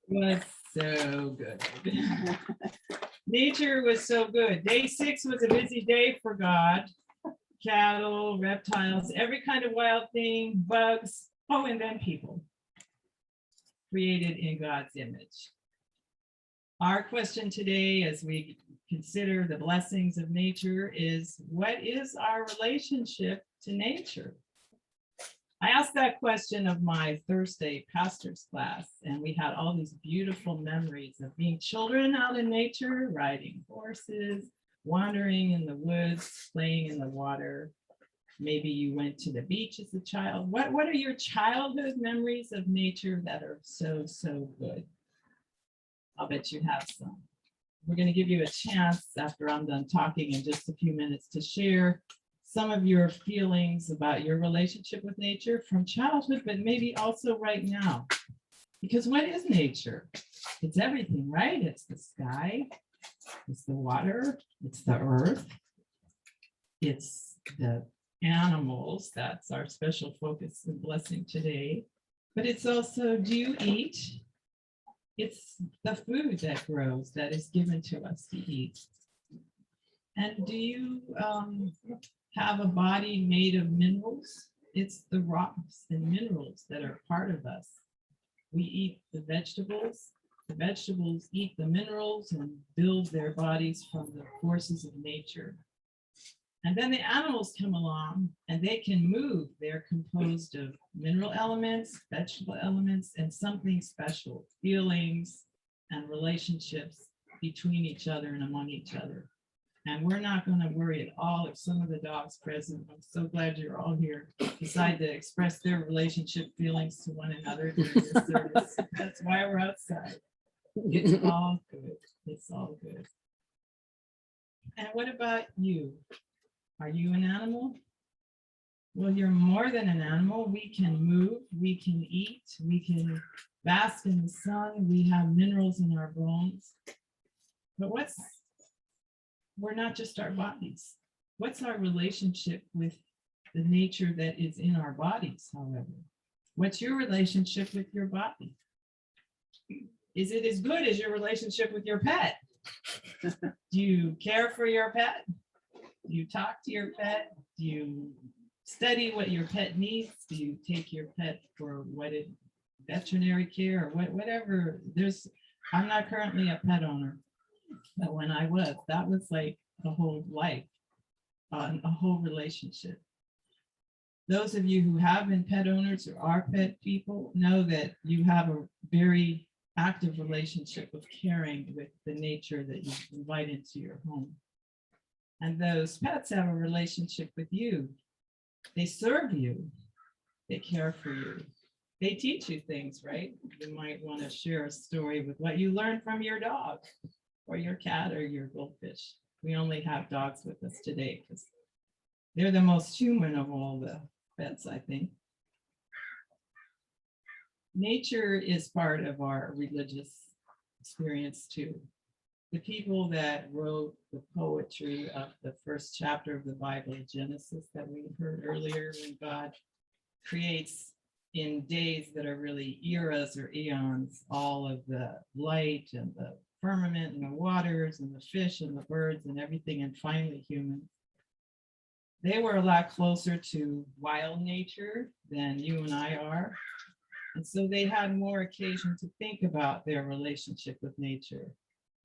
Was so good. Nature was so good. Day 6 was a busy day for God. Cattle, reptiles, every kind of wild thing, bugs, oh, and then people created in God's image. Our question today, as we consider the blessings of nature, is what is our relationship to nature? I asked that question of my Thursday pastor's class, and we had all these beautiful memories of being children out in nature, riding horses, wandering in the woods, playing in the water. Maybe you went to the beach as a child. What are your childhood memories of nature that are so, so good? I'll bet you have some. We're going to give you a chance after I'm done talking in just a few minutes to share some of your feelings about your relationship with nature from childhood, but maybe also right now. Because what is nature? It's everything, right? It's the sky, it's the water, it's the earth, it's the animals. That's our special focus and blessing today. But it's also, do you eat? It's the food that grows that is given to us to eat. And do you have a body made of minerals? It's the rocks and minerals that are part of us. We eat the vegetables eat the minerals and build their bodies from the forces of nature. And then the animals come along and they can move. They're composed of mineral elements, vegetable elements, and something special, feelings and relationships between each other and among each other. And we're not going to worry at all if some of the dogs present, I'm so glad you're all here, decide to express their relationship feelings to one another during this service. That's why we're outside. It's all good. It's all good. And what about you? Are you an animal? Well, you're more than an animal. We can move, we can eat, we can bask in the sun, we have minerals in our bones. But we're not just our bodies. What's our relationship with the nature that is in our bodies, however? What's your relationship with your body? Is it as good as your relationship with your pet? Do you care for your pet? Do you talk to your pet? Do you study what your pet needs? Do you take your pet for veterinary care or whatever? I'm not currently a pet owner, but when I was, that was like a whole life, a whole relationship. Those of you who have been pet owners or are pet people know that you have a very active relationship of caring with the nature that you invite into your home. And those pets have a relationship with you. They serve you. They care for you. They teach you things, right? You might want to share a story with what you learned from your dog or your cat or your goldfish. We only have dogs with us today because they're the most human of all the pets, I think. Nature is part of our religious experience too. The people that wrote the poetry of the first chapter of the Bible, Genesis, that we heard earlier, when God creates in days that are really eras or eons, all of the light and the firmament and the waters and the fish and the birds and everything, and finally humans. They were a lot closer to wild nature than you and I are. And so they had more occasion to think about their relationship with nature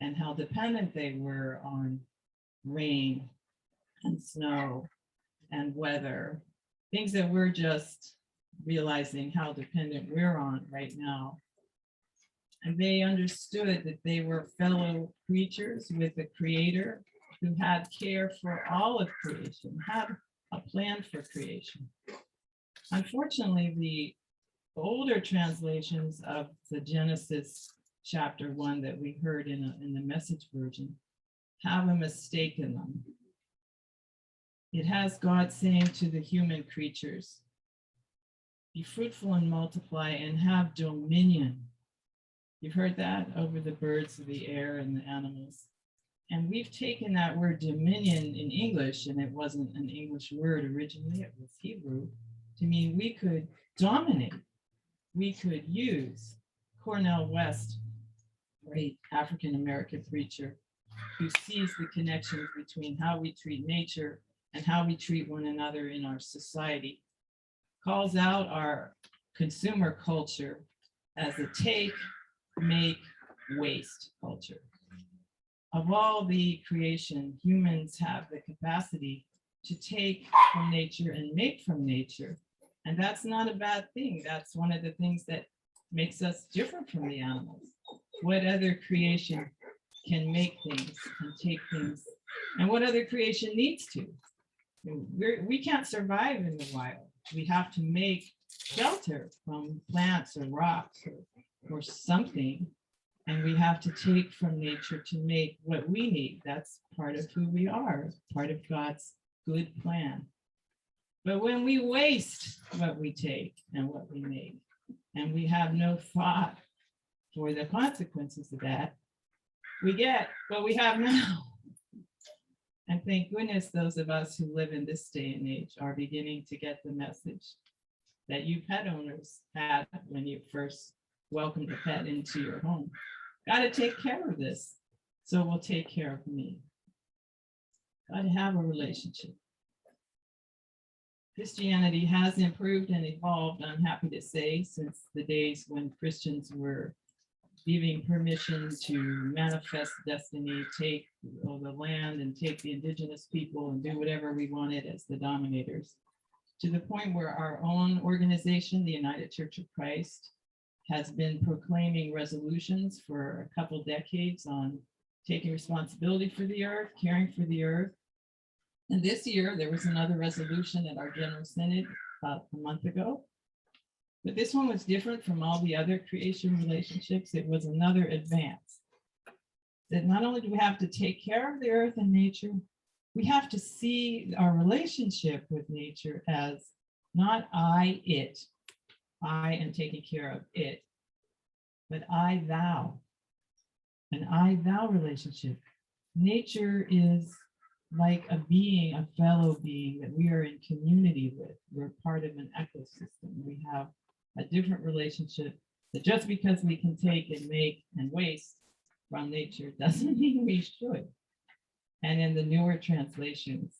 and how dependent they were on rain and snow and weather, things that we're just realizing how dependent we're on right now. And they understood that they were fellow creatures with a creator who had care for all of creation, had a plan for creation. Unfortunately, the older translations of the Genesis chapter 1 that we heard in the Message version have a mistake in them. It has God saying to the human creatures, be fruitful and multiply and have dominion. You've heard that over the birds of the air and the animals. And we've taken that word dominion in English, and it wasn't an English word originally, it was Hebrew, to mean we could dominate. We could use. Cornell West great African-American preacher who sees the connections between how we treat nature and how we treat one another in our society, calls out our consumer culture as a take, make, waste culture. Of all the creation, humans have the capacity to take from nature and make from nature. And that's not a bad thing. That's one of the things that makes us different from the animals. What other creation can make things and take things, and what other creation needs to? We can't survive in the wild. We have to make shelter from plants or rocks or something. And we have to take from nature to make what we need. That's part of who we are, part of God's good plan. But when we waste what we take and what we make, and we have no thought for the consequences of that, we get what we have now. And thank goodness those of us who live in this day and age are beginning to get the message that you pet owners had when you first welcomed a pet into your home. Got to take care of this, so we'll take care of me. Got to have a relationship. Christianity has improved and evolved, I'm happy to say, since the days when Christians were giving permission to manifest destiny, take the land and take the indigenous people and do whatever we wanted as the dominators, to the point where our own organization, the United Church of Christ, has been proclaiming resolutions for a couple decades on taking responsibility for the earth, caring for the earth. And this year, there was another resolution at our General Synod about a month ago. But this one was different from all the other creation relationships. It was another advance. That not only do we have to take care of the earth and nature, we have to see our relationship with nature as not I, it. I am taking care of it, but I, thou. An I, thou relationship. Nature is like a being, a fellow being that we are in community with. We're part of an ecosystem. We have a different relationship that just because we can take and make and waste from nature doesn't mean we should. And in the newer translations,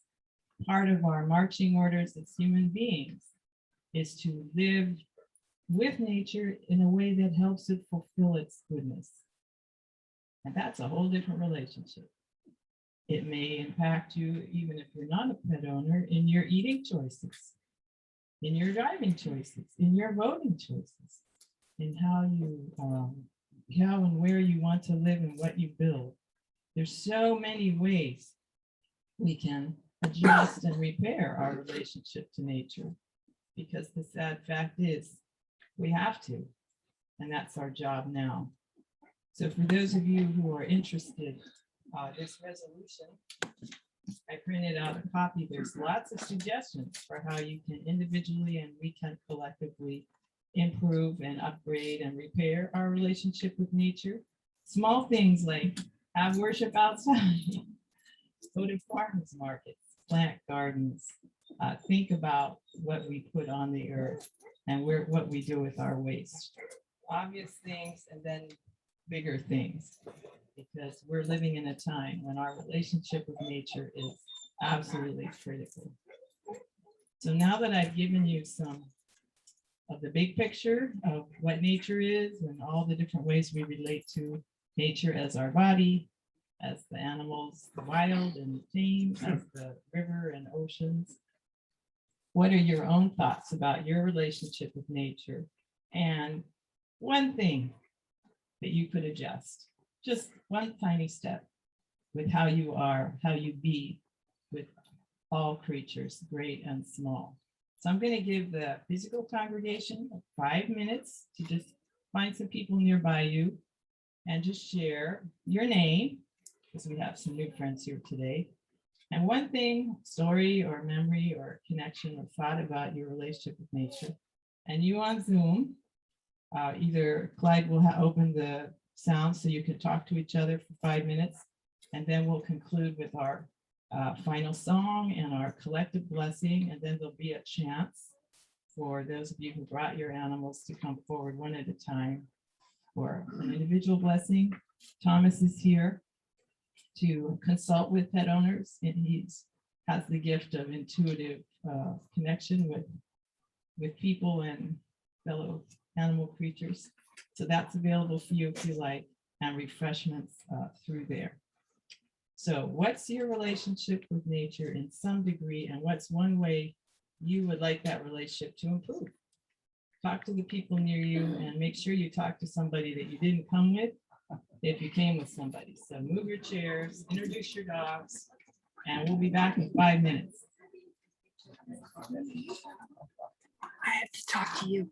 part of our marching orders as human beings is to live with nature in a way that helps it fulfill its goodness. And that's a whole different relationship. It may impact you, even if you're not a pet owner, in your eating choices, in your driving choices, in your voting choices, in how and where you want to live and what you build. There's so many ways we can adjust and repair our relationship to nature, because the sad fact is we have to, and that's our job now. So for those of you who are interested, this resolution, I printed out a copy. There's lots of suggestions for how you can individually and we can collectively improve and upgrade and repair our relationship with nature. Small things like have worship outside, go to farmers markets, plant gardens, think about what we put on the earth and what we do with our waste. Obvious things and then bigger things, because we're living in a time when our relationship with nature is absolutely critical. So now that I've given you some of the big picture of what nature is and all the different ways we relate to nature as our body, as the animals, the wild and tame, as the river and oceans, what are your own thoughts about your relationship with nature? And one thing that you could adjust, just one tiny step with how you are, how you be with all creatures, great and small. So I'm going to give the physical congregation 5 minutes to just find some people nearby you and just share your name, because we have some new friends here today. And one thing, story or memory or connection or thought about your relationship with nature. And you on Zoom, either Clyde will open the sound so you can talk to each other for 5 minutes, and then we'll conclude with our final song and our collective blessing, and then there'll be a chance for those of you who brought your animals to come forward one at a time for an individual blessing, Thomas is here to consult with pet owners, and has the gift of intuitive connection with people and fellow animal creatures. So that's available for you if you like, and refreshments through there. So what's your relationship with nature in some degree, and what's one way you would like that relationship to improve? Talk to the people near you, and make sure you talk to somebody that you didn't come with if you came with somebody. So move your chairs, introduce your dogs, and we'll be back in 5 minutes. I have to talk to you.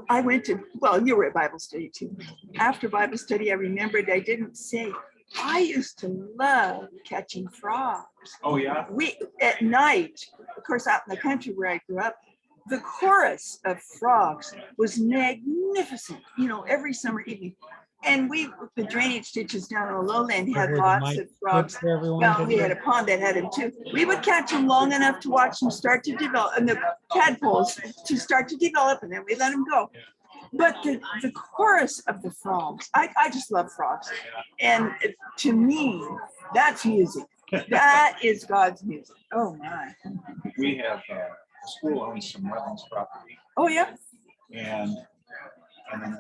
I went to, well, you were at Bible study too. After Bible study, I remembered I didn't say, I used to love catching frogs. Oh, yeah? We, at night, of course, out in the country where I grew up, the chorus of frogs was magnificent, you know, every summer evening. And the drainage ditches down on the lowland had lots of frogs. Well, we had a pond that had them too. We would catch them long enough to watch them start to develop, and the tadpoles to start to develop, and then we let them go. But the chorus of the frogs, I just love frogs. And to me, that's music. That is God's music. Oh my. We have, the school owns some wetlands property, Oh yeah. and then